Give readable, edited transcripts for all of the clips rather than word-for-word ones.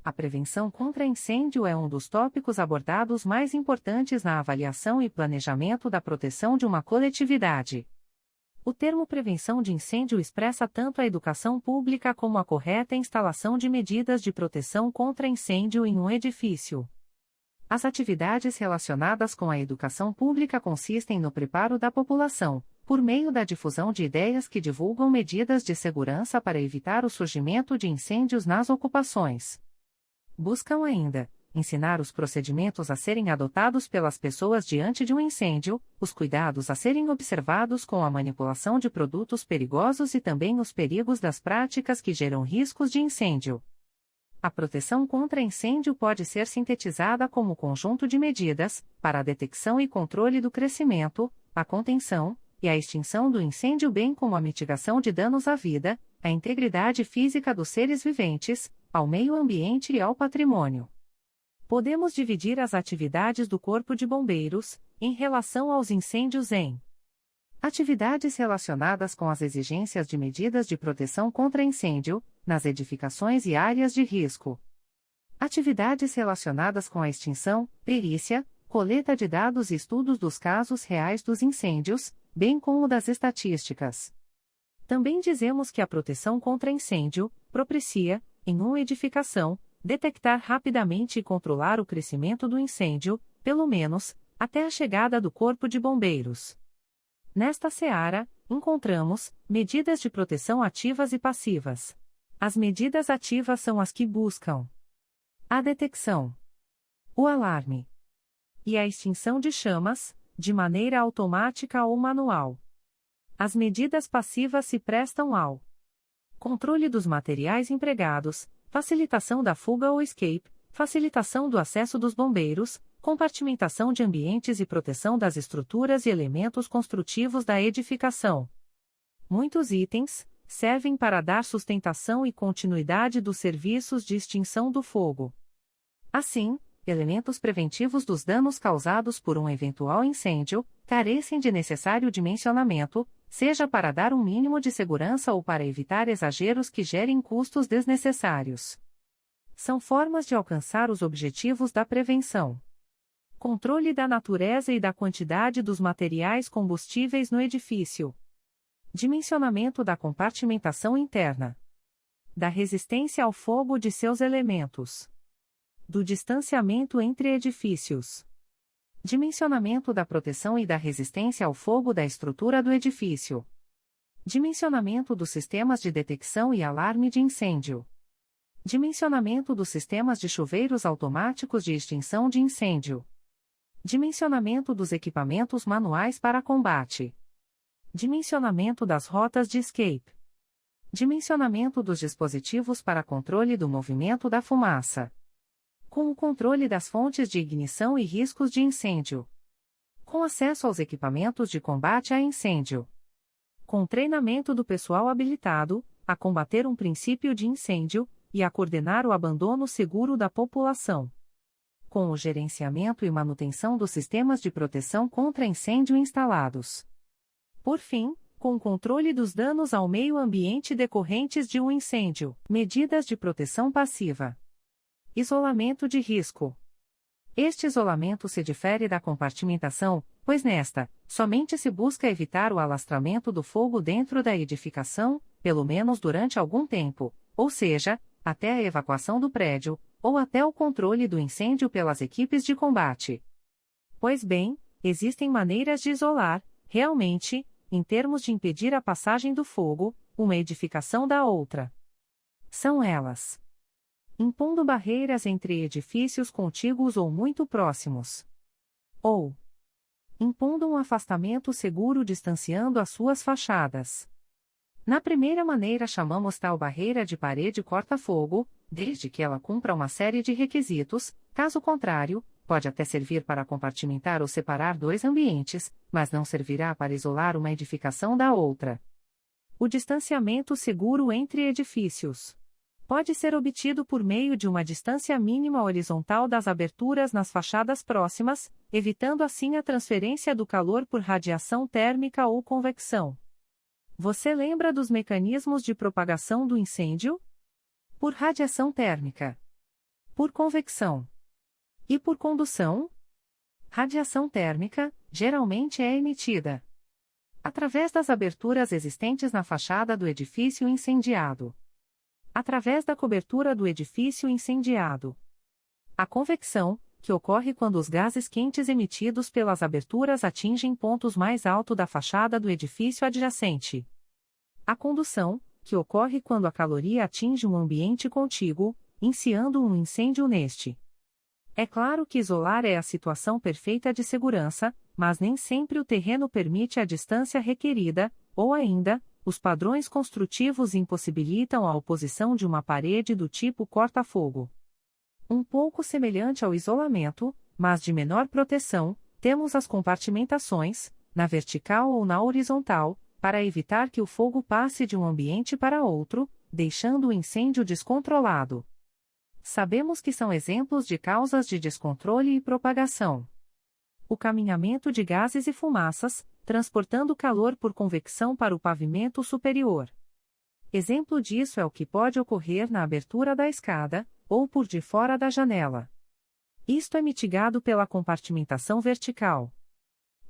A prevenção contra incêndio é um dos tópicos abordados mais importantes na avaliação e planejamento da proteção de uma coletividade. O termo prevenção de incêndio expressa tanto a educação pública como a correta instalação de medidas de proteção contra incêndio em um edifício. As atividades relacionadas com a educação pública consistem no preparo da população, por meio da difusão de ideias que divulgam medidas de segurança para evitar o surgimento de incêndios nas ocupações. Buscam ainda ensinar os procedimentos a serem adotados pelas pessoas diante de um incêndio, os cuidados a serem observados com a manipulação de produtos perigosos e também os perigos das práticas que geram riscos de incêndio. A proteção contra incêndio pode ser sintetizada como conjunto de medidas para a detecção e controle do crescimento, a contenção e a extinção do incêndio, bem como a mitigação de danos à vida, à integridade física dos seres viventes, ao meio ambiente e ao patrimônio. Podemos dividir as atividades do Corpo de Bombeiros, em relação aos incêndios, em atividades relacionadas com as exigências de medidas de proteção contra incêndio, nas edificações e áreas de risco. Atividades relacionadas com a extinção, perícia, coleta de dados e estudos dos casos reais dos incêndios, bem como das estatísticas. Também dizemos que a proteção contra incêndio propicia, em uma edificação, detectar rapidamente e controlar o crescimento do incêndio, pelo menos, até a chegada do Corpo de Bombeiros. Nesta seara, encontramos medidas de proteção ativas e passivas. As medidas ativas são as que buscam a detecção, o alarme e a extinção de chamas, de maneira automática ou manual. As medidas passivas se prestam ao controle dos materiais empregados, facilitação da fuga ou escape, facilitação do acesso dos bombeiros, compartimentação de ambientes e proteção das estruturas e elementos construtivos da edificação. Muitos itens servem para dar sustentação e continuidade dos serviços de extinção do fogo. Assim, elementos preventivos dos danos causados por um eventual incêndio carecem de necessário dimensionamento, seja para dar um mínimo de segurança ou para evitar exageros que gerem custos desnecessários. São formas de alcançar os objetivos da prevenção. Controle da natureza e da quantidade dos materiais combustíveis no edifício. Dimensionamento da compartimentação interna. Da resistência ao fogo de seus elementos. Do distanciamento entre edifícios. Dimensionamento da proteção e da resistência ao fogo da estrutura do edifício. Dimensionamento dos sistemas de detecção e alarme de incêndio. Dimensionamento dos sistemas de chuveiros automáticos de extinção de incêndio. Dimensionamento dos equipamentos manuais para combate. Dimensionamento das rotas de escape. Dimensionamento dos dispositivos para controle do movimento da fumaça. Com o controle das fontes de ignição e riscos de incêndio. Com acesso aos equipamentos de combate a incêndio. Com treinamento do pessoal habilitado a combater um princípio de incêndio e a coordenar o abandono seguro da população. Com o gerenciamento e manutenção dos sistemas de proteção contra incêndio instalados. Por fim, com o controle dos danos ao meio ambiente decorrentes de um incêndio. Medidas de proteção passiva. Isolamento de risco. Este isolamento se difere da compartimentação, pois nesta, somente se busca evitar o alastramento do fogo dentro da edificação, pelo menos durante algum tempo, ou seja, até a evacuação do prédio, ou até o controle do incêndio pelas equipes de combate. Pois bem, existem maneiras de isolar, realmente, em termos de impedir a passagem do fogo, uma edificação da outra. São elas: impondo barreiras entre edifícios contíguos ou muito próximos. Ou impondo um afastamento seguro distanciando as suas fachadas. Na primeira maneira chamamos tal barreira de parede corta-fogo, desde que ela cumpra uma série de requisitos, caso contrário, pode até servir para compartimentar ou separar dois ambientes, mas não servirá para isolar uma edificação da outra. O distanciamento seguro entre edifícios pode ser obtido por meio de uma distância mínima horizontal das aberturas nas fachadas próximas, evitando assim a transferência do calor por radiação térmica ou convecção. Você lembra dos mecanismos de propagação do incêndio? Por radiação térmica. por convecção e por condução. Radiação térmica, geralmente é emitida através das aberturas existentes na fachada do edifício incendiado, através da cobertura do edifício incendiado. A convecção, que ocorre quando os gases quentes emitidos pelas aberturas atingem pontos mais altos da fachada do edifício adjacente. A condução, que ocorre quando a caloria atinge um ambiente contíguo, iniciando um incêndio neste. É claro que isolar é a situação perfeita de segurança, mas nem sempre o terreno permite a distância requerida, ou ainda, os padrões construtivos impossibilitam a oposição de uma parede do tipo corta-fogo. Um pouco semelhante ao isolamento, mas de menor proteção, temos as compartimentações, na vertical ou na horizontal, para evitar que o fogo passe de um ambiente para outro, deixando o incêndio descontrolado. Sabemos que são exemplos de causas de descontrole e propagação. O caminhamento de gases e fumaças, transportando calor por convecção para o pavimento superior. Exemplo disso é o que pode ocorrer na abertura da escada, ou por de fora da janela. Isto é mitigado pela compartimentação vertical.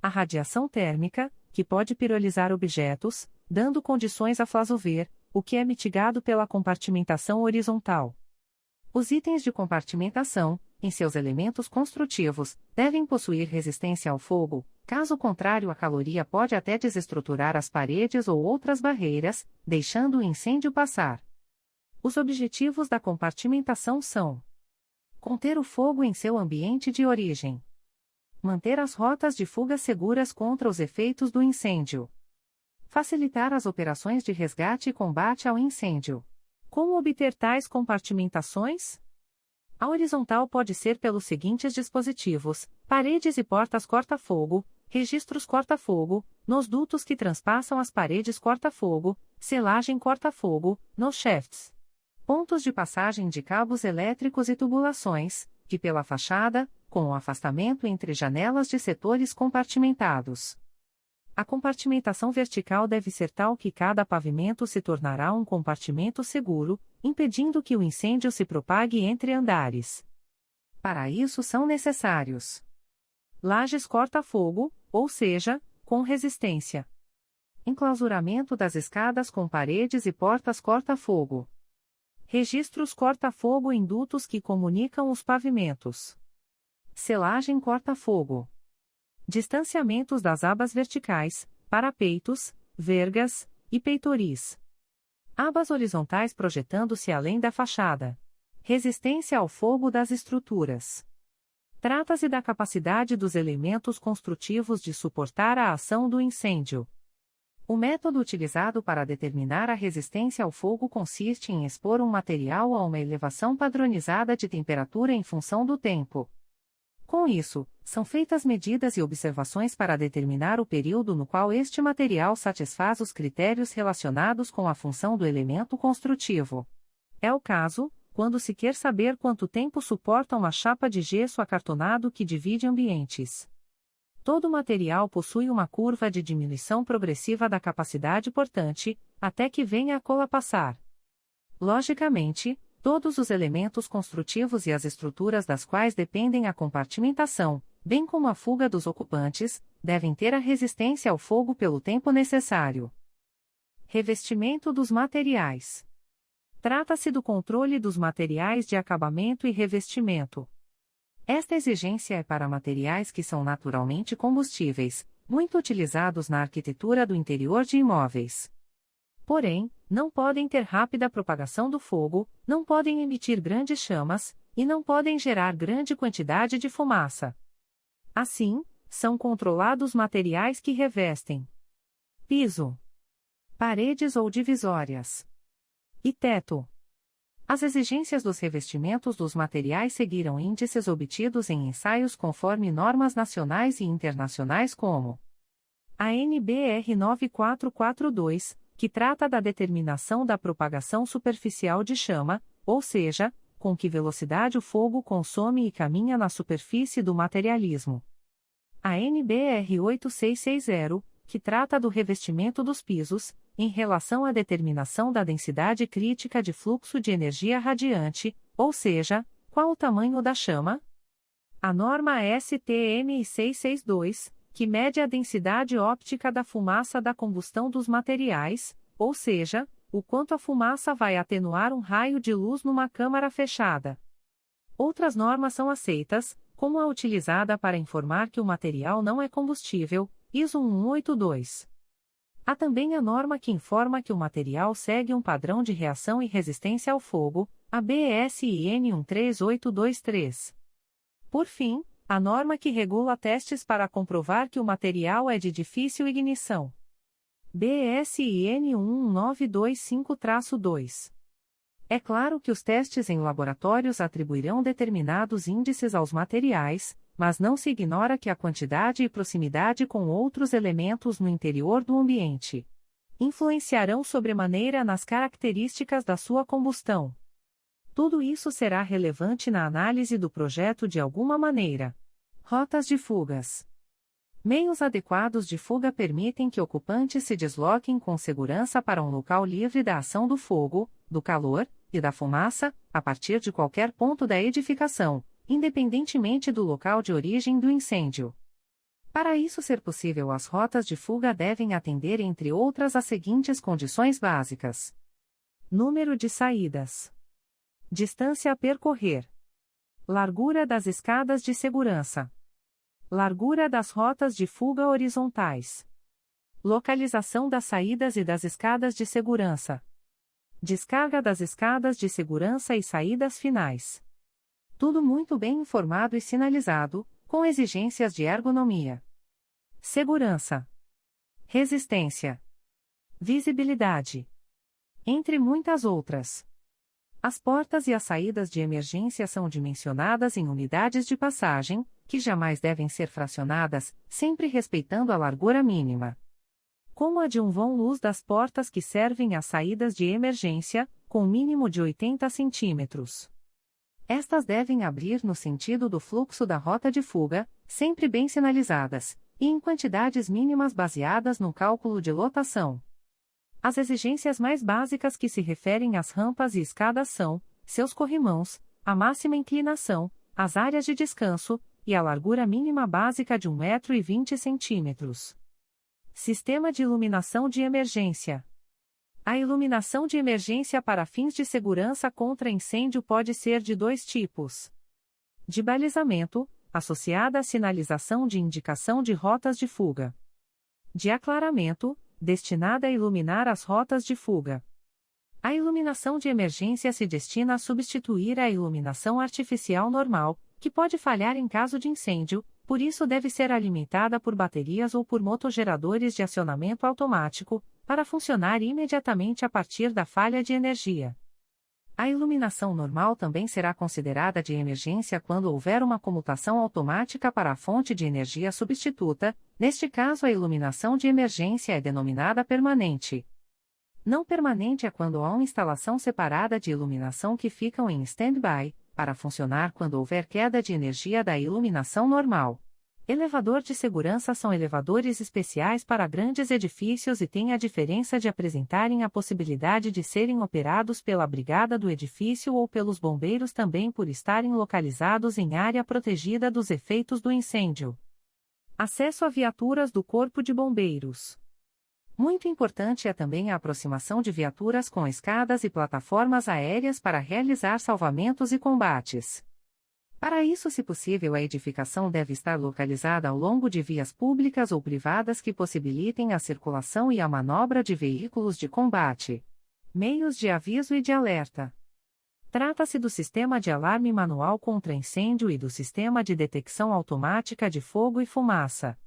A radiação térmica, que pode pirolizar objetos, dando condições a flazover, o que é mitigado pela compartimentação horizontal. Os itens de compartimentação, em seus elementos construtivos, devem possuir resistência ao fogo, caso contrário a caloria pode até desestruturar as paredes ou outras barreiras, deixando o incêndio passar. Os objetivos da compartimentação são: conter o fogo em seu ambiente de origem, manter as rotas de fuga seguras contra os efeitos do incêndio, facilitar as operações de resgate e combate ao incêndio. Como obter tais compartimentações? A horizontal pode ser pelos seguintes dispositivos: paredes e portas corta-fogo, registros corta-fogo, nos dutos que transpassam as paredes corta-fogo, selagem corta-fogo, nos shafts. Pontos de passagem de cabos elétricos e tubulações, que pela fachada, com o afastamento entre janelas de setores compartimentados. A compartimentação vertical deve ser tal que cada pavimento se tornará um compartimento seguro, impedindo que o incêndio se propague entre andares. Para isso são necessários lajes corta-fogo, ou seja, com resistência. Enclausuramento das escadas com paredes e portas corta-fogo. Registros corta-fogo em dutos que comunicam os pavimentos. Selagem corta-fogo. Distanciamentos das abas verticais, parapeitos, vergas e peitoris. Abas horizontais projetando-se além da fachada. Resistência ao fogo das estruturas. Trata-se da capacidade dos elementos construtivos de suportar a ação do incêndio. O método utilizado para determinar a resistência ao fogo consiste em expor um material a uma elevação padronizada de temperatura em função do tempo. Com isso, são feitas medidas e observações para determinar o período no qual este material satisfaz os critérios relacionados com a função do elemento construtivo. É o caso, quando se quer saber quanto tempo suporta uma chapa de gesso acartonado que divide ambientes. Todo material possui uma curva de diminuição progressiva da capacidade portante, até que venha a colapsar. Logicamente, todos os elementos construtivos e as estruturas das quais dependem a compartimentação, bem como a fuga dos ocupantes, devem ter a resistência ao fogo pelo tempo necessário. Revestimento dos materiais. Trata-se do controle dos materiais de acabamento e revestimento. Esta exigência é para materiais que são naturalmente combustíveis, muito utilizados na arquitetura do interior de imóveis. Porém, não podem ter rápida propagação do fogo, não podem emitir grandes chamas, e não podem gerar grande quantidade de fumaça. Assim, são controlados materiais que revestem piso, paredes ou divisórias e teto. As exigências dos revestimentos dos materiais seguiram índices obtidos em ensaios conforme normas nacionais e internacionais como a NBR 9442, que trata da determinação da propagação superficial de chama, ou seja, com que velocidade o fogo consome e caminha na superfície do materialismo. A NBR 8660, que trata do revestimento dos pisos, em relação à determinação da densidade crítica de fluxo de energia radiante, ou seja, Qual o tamanho da chama? A norma STM 662, que mede a densidade óptica da fumaça da combustão dos materiais, ou seja, o quanto a fumaça vai atenuar um raio de luz numa câmara fechada. Outras normas são aceitas, como a utilizada para informar que o material não é combustível, ISO 1182. Há também a norma que informa que o material segue um padrão de reação e resistência ao fogo, a BSIN 13823. Por fim, a norma que regula testes para comprovar que o material é de difícil ignição. BSIN 11925-2. É claro que os testes em laboratórios atribuirão determinados índices aos materiais, mas não se ignora que a quantidade e proximidade com outros elementos no interior do ambiente influenciarão sobremaneira nas características da sua combustão. Tudo isso será relevante na análise do projeto de alguma maneira. Rotas de fugas. Meios adequados de fuga permitem que ocupantes se desloquem com segurança para um local livre da ação do fogo, do calor e da fumaça, a partir de qualquer ponto da edificação, independentemente do local de origem do incêndio. Para isso ser possível, as rotas de fuga devem atender, entre outras, as seguintes condições básicas: número de saídas, distância a percorrer, largura das escadas de segurança, largura das rotas de fuga horizontais, localização das saídas e das escadas de segurança, descarga das escadas de segurança e saídas finais. Tudo muito bem informado e sinalizado, com exigências de ergonomia, segurança, resistência, visibilidade, entre muitas outras. As portas e as saídas de emergência são dimensionadas em unidades de passagem, que jamais devem ser fracionadas, sempre respeitando a largura mínima. Como a de um vão-luz das portas que servem às saídas de emergência, com mínimo de 80 centímetros. Estas devem abrir no sentido do fluxo da rota de fuga, sempre bem sinalizadas, e em quantidades mínimas baseadas no cálculo de lotação. As exigências mais básicas que se referem às rampas e escadas são: seus corrimãos, a máxima inclinação, as áreas de descanso, e a largura mínima básica de 1,20 m. Sistema de iluminação de emergência. A iluminação de emergência para fins de segurança contra incêndio pode ser de dois tipos: de balizamento, associada à sinalização de indicação de rotas de fuga; de aclaramento, destinada a iluminar as rotas de fuga. A iluminação de emergência se destina a substituir a iluminação artificial normal, que pode falhar em caso de incêndio, por isso deve ser alimentada por baterias ou por motogeradores de acionamento automático, para funcionar imediatamente a partir da falha de energia. A iluminação normal também será considerada de emergência quando houver uma comutação automática para a fonte de energia substituta. Neste caso, a iluminação de emergência é denominada permanente. Não permanente é quando há uma instalação separada de iluminação que ficam em stand-by, para funcionar quando houver queda de energia da iluminação normal. Elevador de segurança são elevadores especiais para grandes edifícios e têm a diferença de apresentarem a possibilidade de serem operados pela brigada do edifício ou pelos bombeiros também por estarem localizados em área protegida dos efeitos do incêndio. Acesso a viaturas do Corpo de Bombeiros. Muito importante é também a aproximação de viaturas com escadas e plataformas aéreas para realizar salvamentos e combates. Para isso, se possível, a edificação deve estar localizada ao longo de vias públicas ou privadas que possibilitem a circulação e a manobra de veículos de combate. Meios de aviso e de alerta. Trata-se do sistema de alarme manual contra incêndio e do sistema de detecção automática de fogo e fumaça.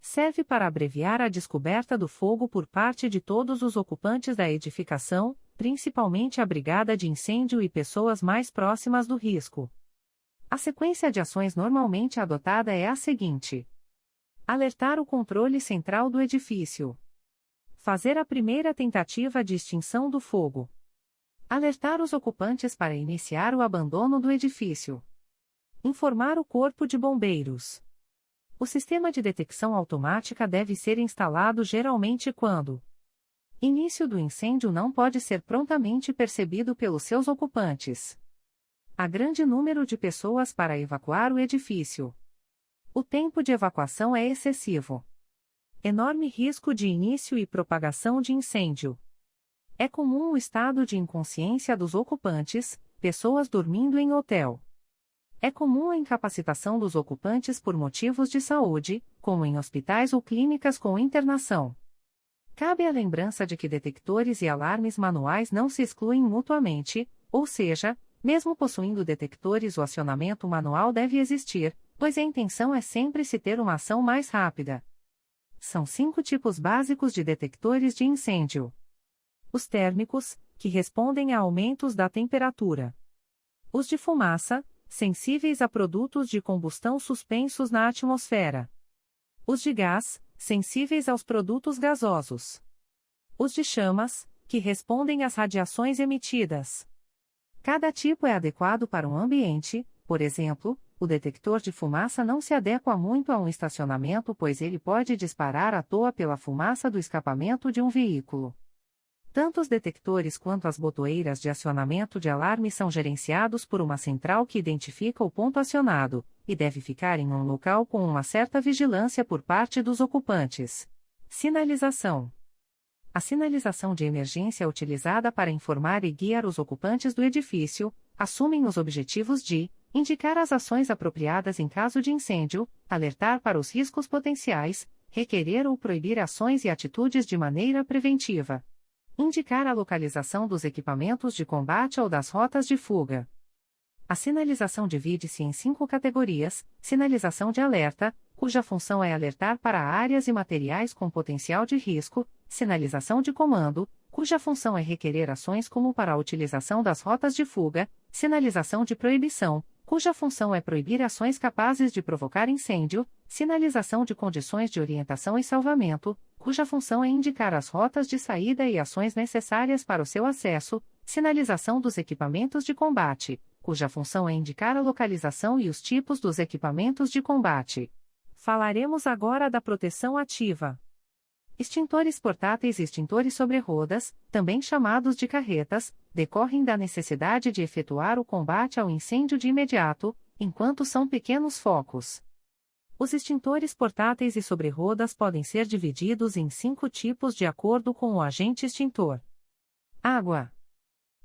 Serve para abreviar a descoberta do fogo por parte de todos os ocupantes da edificação, principalmente a brigada de incêndio e pessoas mais próximas do risco. A sequência de ações normalmente adotada é a seguinte: alertar o controle central do edifício. Fazer a primeira tentativa de extinção do fogo. Alertar os ocupantes para iniciar o abandono do edifício. Informar o Corpo de Bombeiros. O sistema de detecção automática deve ser instalado geralmente quando início do incêndio não pode ser prontamente percebido pelos seus ocupantes. Há grande número de pessoas para evacuar o edifício. O tempo de evacuação é excessivo. Enorme risco de início e propagação de incêndio. É comum o estado de inconsciência dos ocupantes, pessoas dormindo em hotel. É comum a incapacitação dos ocupantes por motivos de saúde, como em hospitais ou clínicas com internação. Cabe a lembrança de que detectores e alarmes manuais não se excluem mutuamente, ou seja, mesmo possuindo detectores, o acionamento manual deve existir, pois a intenção é sempre se ter uma ação mais rápida. São 5 tipos básicos de detectores de incêndio. Os térmicos, que respondem a aumentos da temperatura. Os de fumaça, sensíveis a produtos de combustão suspensos na atmosfera. Os de gás, sensíveis aos produtos gasosos. Os de chamas, que respondem às radiações emitidas. Cada tipo é adequado para um ambiente, por exemplo, o detector de fumaça não se adequa muito a um estacionamento, pois ele pode disparar à toa pela fumaça do escapamento de um veículo. Tanto os detectores quanto as botoeiras de acionamento de alarme são gerenciados por uma central que identifica o ponto acionado, e deve ficar em um local com uma certa vigilância por parte dos ocupantes. Sinalização. A sinalização de emergência é utilizada para informar e guiar os ocupantes do edifício, assumem os objetivos de indicar as ações apropriadas em caso de incêndio, alertar para os riscos potenciais, requerer ou proibir ações e atitudes de maneira preventiva. Indicar a localização dos equipamentos de combate ou das rotas de fuga. A sinalização divide-se em 5 categorias: sinalização de alerta, cuja função é alertar para áreas e materiais com potencial de risco; sinalização de comando, cuja função é requerer ações como para a utilização das rotas de fuga; sinalização de proibição, cuja função é proibir ações capazes de provocar incêndio; sinalização de condições de orientação e salvamento, cuja função é indicar as rotas de saída e ações necessárias para o seu acesso; sinalização dos equipamentos de combate, cuja função é indicar a localização e os tipos dos equipamentos de combate. Falaremos agora da proteção ativa. Extintores portáteis e extintores sobre rodas, também chamados de carretas, decorrem da necessidade de efetuar o combate ao incêndio de imediato, enquanto são pequenos focos. Os extintores portáteis e sobre rodas podem ser divididos em 5 tipos de acordo com o agente extintor: água,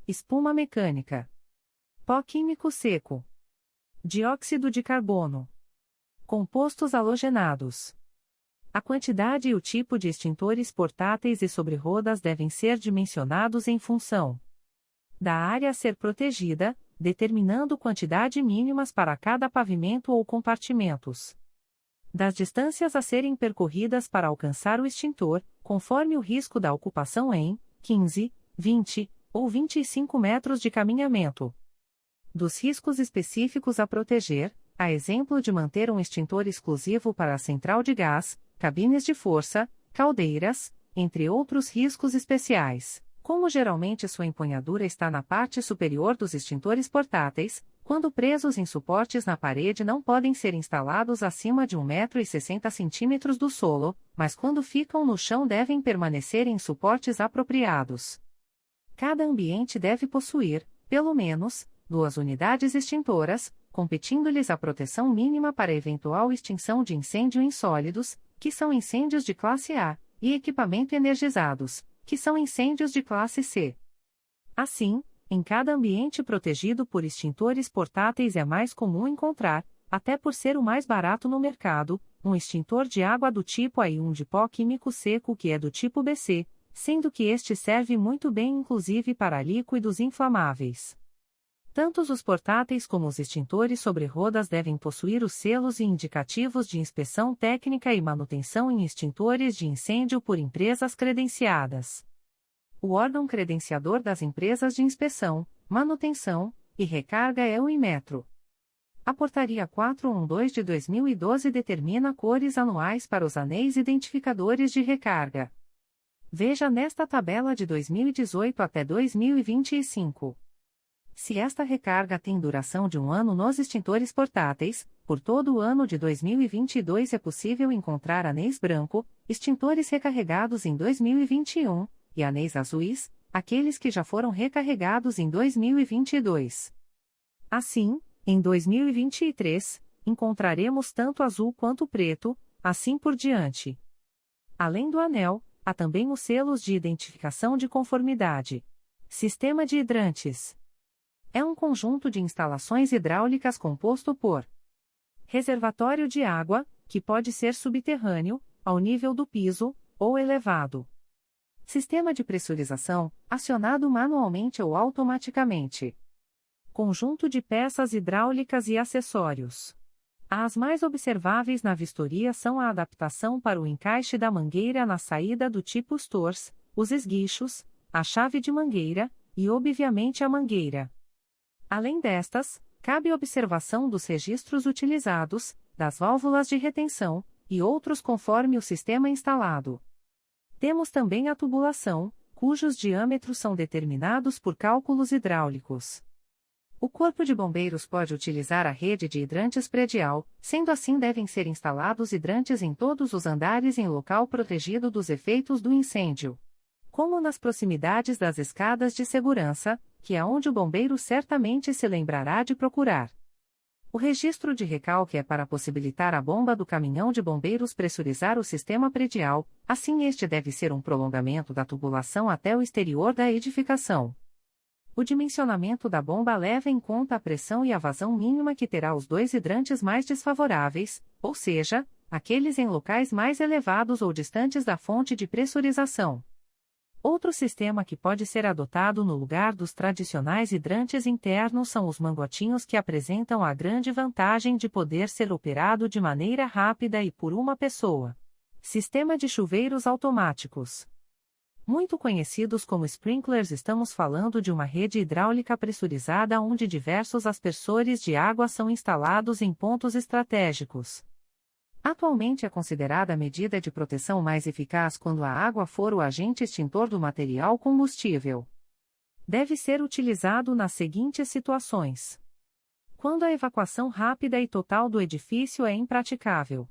espuma mecânica, pó químico seco, dióxido de carbono, compostos halogenados. A quantidade e o tipo de extintores portáteis e sobre rodas devem ser dimensionados em função da área a ser protegida, determinando quantidade mínimas para cada pavimento ou compartimentos. Das distâncias a serem percorridas para alcançar o extintor, conforme o risco da ocupação em 15, 20 ou 25 metros de caminhamento. Dos riscos específicos a proteger, a exemplo de manter um extintor exclusivo para a central de gás, cabines de força, caldeiras, entre outros riscos especiais. Como geralmente sua empunhadura está na parte superior dos extintores portáteis, quando presos em suportes na parede não podem ser instalados acima de 1,60 m do solo, mas quando ficam no chão devem permanecer em suportes apropriados. Cada ambiente deve possuir, pelo menos, 2 unidades extintoras, competindo-lhes a proteção mínima para eventual extinção de incêndio em sólidos, que são incêndios de classe A, e equipamento energizados, que são incêndios de classe C. Assim, em cada ambiente protegido por extintores portáteis é mais comum encontrar, até por ser o mais barato no mercado, um extintor de água do tipo A e um de pó químico seco que é do tipo BC, sendo que este serve muito bem inclusive para líquidos inflamáveis. Tanto os portáteis como os extintores sobre rodas devem possuir os selos e indicativos de inspeção técnica e manutenção em extintores de incêndio por empresas credenciadas. O órgão credenciador das empresas de inspeção, manutenção e recarga é o Inmetro. A Portaria 412 de 2012 determina cores anuais para os anéis identificadores de recarga. Veja nesta tabela de 2018 até 2025. Se esta recarga tem duração de 1 ano nos extintores portáteis, por todo o ano de 2022 é possível encontrar anéis branco, extintores recarregados em 2021, e anéis azuis, aqueles que já foram recarregados em 2022. Assim, em 2023, encontraremos tanto azul quanto preto, assim por diante. Além do anel, há também os selos de identificação de conformidade. Sistema de hidrantes. É um conjunto de instalações hidráulicas composto por reservatório de água, que pode ser subterrâneo, ao nível do piso, ou elevado. Sistema de pressurização, acionado manualmente ou automaticamente. Conjunto de peças hidráulicas e acessórios. As mais observáveis na vistoria são a adaptação para o encaixe da mangueira na saída do tipo Stors, os esguichos, a chave de mangueira, e obviamente a mangueira. Além destas, cabe observação dos registros utilizados, das válvulas de retenção, e outros conforme o sistema instalado. Temos também a tubulação, cujos diâmetros são determinados por cálculos hidráulicos. O Corpo de Bombeiros pode utilizar a rede de hidrantes predial, sendo assim devem ser instalados hidrantes em todos os andares em local protegido dos efeitos do incêndio. Como nas proximidades das escadas de segurança, que é onde o bombeiro certamente se lembrará de procurar. O registro de recalque é para possibilitar a bomba do caminhão de bombeiros pressurizar o sistema predial, assim este deve ser um prolongamento da tubulação até o exterior da edificação. O dimensionamento da bomba leva em conta a pressão e a vazão mínima que terá os dois hidrantes mais desfavoráveis, ou seja, aqueles em locais mais elevados ou distantes da fonte de pressurização. Outro sistema que pode ser adotado no lugar dos tradicionais hidrantes internos são os mangotinhos, que apresentam a grande vantagem de poder ser operado de maneira rápida e por uma pessoa. Sistema de chuveiros automáticos. Muito conhecidos como sprinklers, estamos falando de uma rede hidráulica pressurizada onde diversos aspersores de água são instalados em pontos estratégicos. Atualmente é considerada a medida de proteção mais eficaz quando a água for o agente extintor do material combustível. Deve ser utilizado nas seguintes situações: quando a evacuação rápida e total do edifício é impraticável,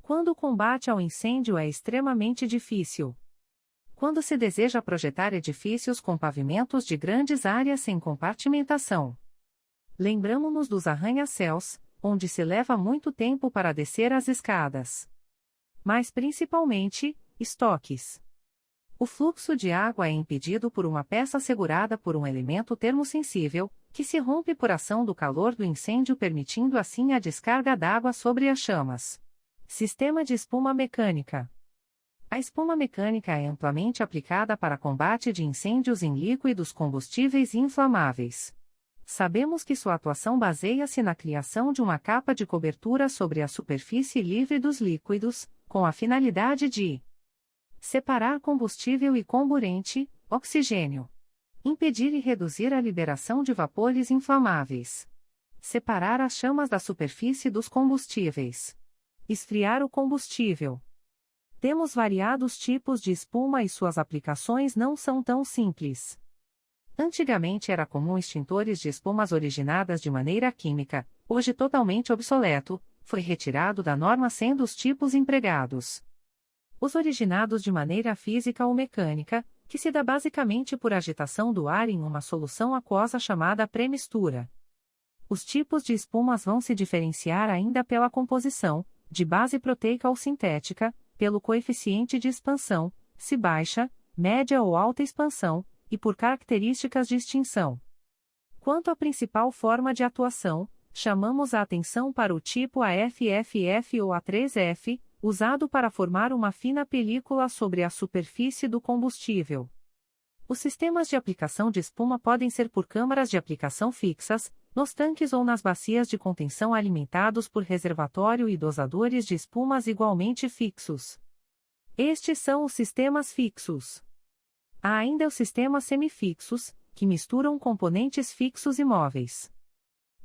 quando o combate ao incêndio é extremamente difícil, quando se deseja projetar edifícios com pavimentos de grandes áreas sem compartimentação. Lembramo-nos dos arranha-céus, onde se leva muito tempo para descer as escadas. Mas principalmente, estoques. O fluxo de água é impedido por uma peça segurada por um elemento termosensível, que se rompe por ação do calor do incêndio, permitindo assim a descarga d'água sobre as chamas. Sistema de espuma mecânica. A espuma mecânica é amplamente aplicada para combate de incêndios em líquidos combustíveis e inflamáveis. Sabemos que sua atuação baseia-se na criação de uma capa de cobertura sobre a superfície livre dos líquidos, com a finalidade de separar combustível e comburente, oxigênio, impedir e reduzir a liberação de vapores inflamáveis, separar as chamas da superfície dos combustíveis, esfriar o combustível. Temos variados tipos de espuma e suas aplicações não são tão simples. Antigamente era comum extintores de espumas originadas de maneira química, hoje totalmente obsoleto, foi retirado da norma sendo os tipos empregados os originados de maneira física ou mecânica, que se dá basicamente por agitação do ar em uma solução aquosa chamada pré-mistura. Os tipos de espumas vão se diferenciar ainda pela composição, de base proteica ou sintética, pelo coeficiente de expansão, se baixa, média ou alta expansão, e por características de extinção. Quanto à principal forma de atuação, chamamos a atenção para o tipo AFFF ou A3F, usado para formar uma fina película sobre a superfície do combustível. Os sistemas de aplicação de espuma podem ser por câmaras de aplicação fixas, nos tanques ou nas bacias de contenção alimentados por reservatório e dosadores de espumas igualmente fixos. Estes são os sistemas fixos. Há ainda os sistemas semifixos, que misturam componentes fixos e móveis.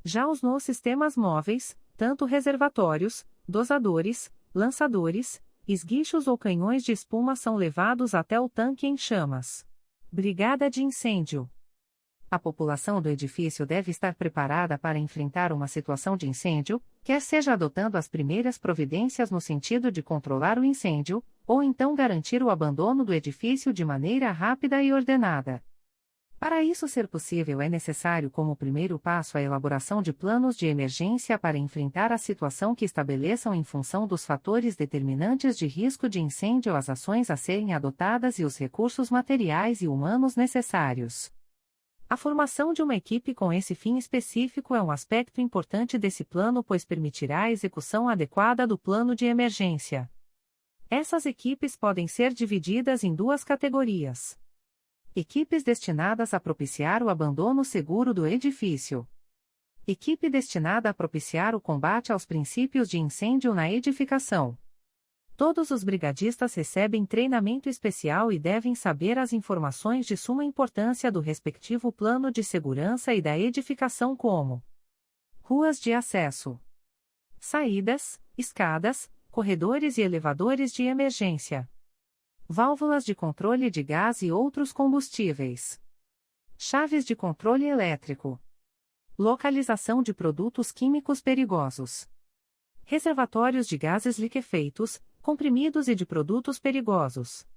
Já os nos sistemas móveis, tanto reservatórios, dosadores, lançadores, esguichos ou canhões de espuma são levados até o tanque em chamas. Brigada de incêndio. A população do edifício deve estar preparada para enfrentar uma situação de incêndio, quer seja adotando as primeiras providências no sentido de controlar o incêndio, ou então garantir o abandono do edifício de maneira rápida e ordenada. Para isso ser possível, é necessário, como primeiro passo, a elaboração de planos de emergência para enfrentar a situação que estabeleçam, em função dos fatores determinantes de risco de incêndio, as ações a serem adotadas e os recursos materiais e humanos necessários. A formação de uma equipe com esse fim específico é um aspecto importante desse plano, pois permitirá a execução adequada do plano de emergência. Essas equipes podem ser divididas em duas categorias. Equipes destinadas a propiciar o abandono seguro do edifício. Equipe destinada a propiciar o combate aos princípios de incêndio na edificação. Todos os brigadistas recebem treinamento especial e devem saber as informações de suma importância do respectivo plano de segurança e da edificação, como ruas de acesso, saídas, escadas, corredores e elevadores de emergência, válvulas de controle de gás e outros combustíveis, chaves de controle elétrico, localização de produtos químicos perigosos, reservatórios de gases liquefeitos, comprimidos e de produtos perigosos,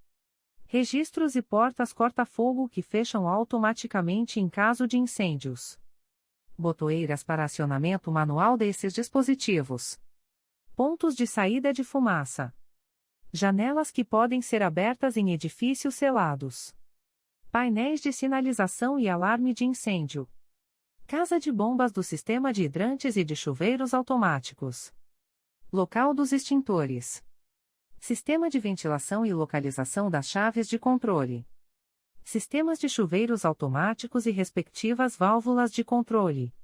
registros e portas corta-fogo que fecham automaticamente em caso de incêndios, botoeiras para acionamento manual desses dispositivos, pontos de saída de fumaça, janelas que podem ser abertas em edifícios selados, painéis de sinalização e alarme de incêndio, casa de bombas do sistema de hidrantes e de chuveiros automáticos, local dos extintores, sistema de ventilação e localização das chaves de controle, sistemas de chuveiros automáticos e respectivas válvulas de controle,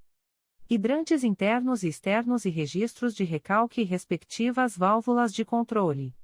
hidrantes internos e externos e registros de recalque e respectivas válvulas de controle.